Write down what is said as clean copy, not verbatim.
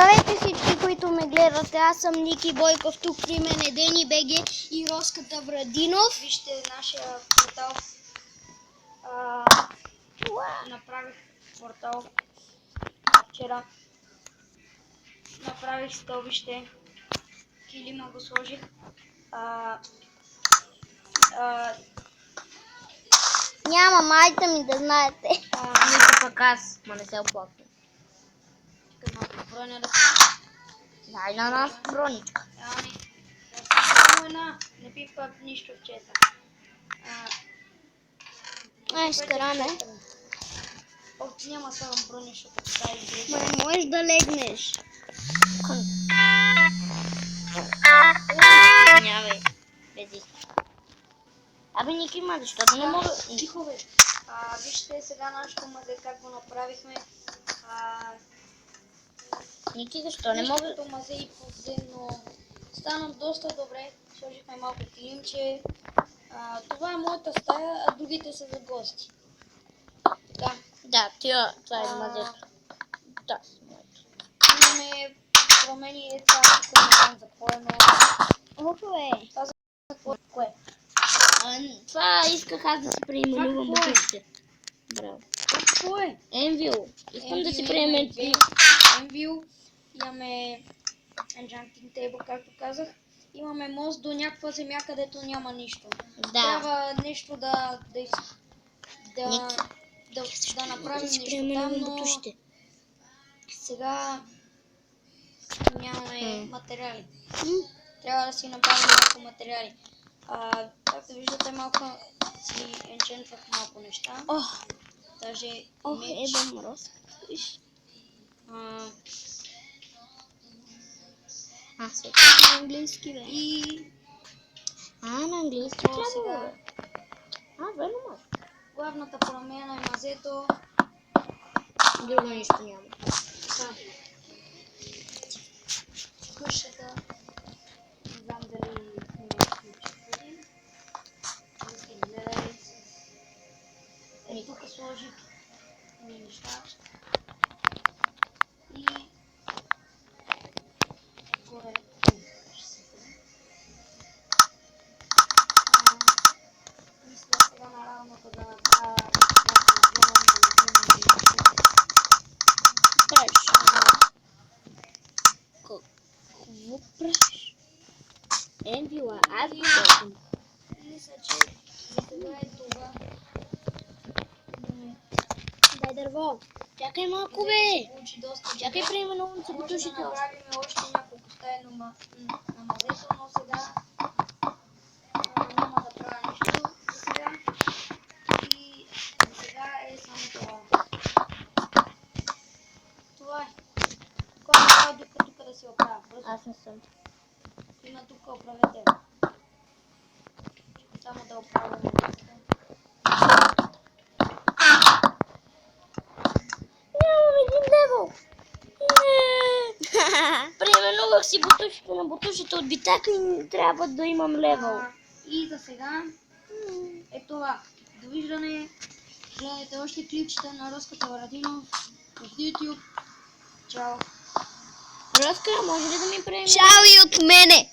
Здравейте всички, които ме гледате. Аз съм Ники Бойков, тук при мен е Дени БГ и Роска Таврадинов. Вижте нашия портал. Направих портал вчера. Направих стълбище. Килима го сложих. Няма майка ми да знаете. Нито пък аз, ма не се оплаквам. Чакай малко броня да Дай на нас броничка. само една. Не пипа нищо в чета. Ай, скараме. Няма да слагам броня, защото това е изглежда. Ма можеш да легнеш. Нямай. Бези. Абе, Ники, ма, защото не мога... Тихо бе. Вижте сега нашето мазе как го направихме. Ники, защо не мога... Нещото мазе и подземно. Стана доста добре. Сложихме малко килимче. Това е моята стая, а другите са за гости. Така. Да, това е мазето. Да, Имаме промени това, тук не знам за кое, но... Охуе. Това за кое? Това исках аз да си преименувам бутушите. Браво. Какво е? Енвил. Искам да си преименувам. Енвил. Имаме Enchanting Table, както казах. Имаме мост до някаква земя, където няма нищо. Да. Трябва нещо да направим нещо там, но сега нямаме материали. Трябва да си направим малко материали. Както виждате, малко си енчентвах малко неща. Даже меч. Ебе мороз. Виж. На английски, бе. И На английски. сега Верно може. главната промяна е мазето. Друго нищо няма. Къщата. Не знам дали сме изключили. Не сте гледали. Тук сложих неща. И горе. Мисля сега на равното да направя Какво правиш? Енвила, аз го казвам. мисля, че за сега е това. Дай дърво. Чакай малко, бе. Получи доста. Чакай, преименувам си Може да бутушите. направим още няколко стаи на мазето, но сега няма да правя нищо за сега. И за сега е само това. Това е. Кой направи тук да си оправя? Аз не съм. Има тук оправете. Само да оправяме. Нямам един левел. Преименувах си бутушите на бутушите от битака и трябва да имам левел. И за сега е това. Довиждане. Гледайте още клипчета на Роска Таврадинов в YouTube. Чао! Роска, може ли да ми преименуваш? Чао и от мене.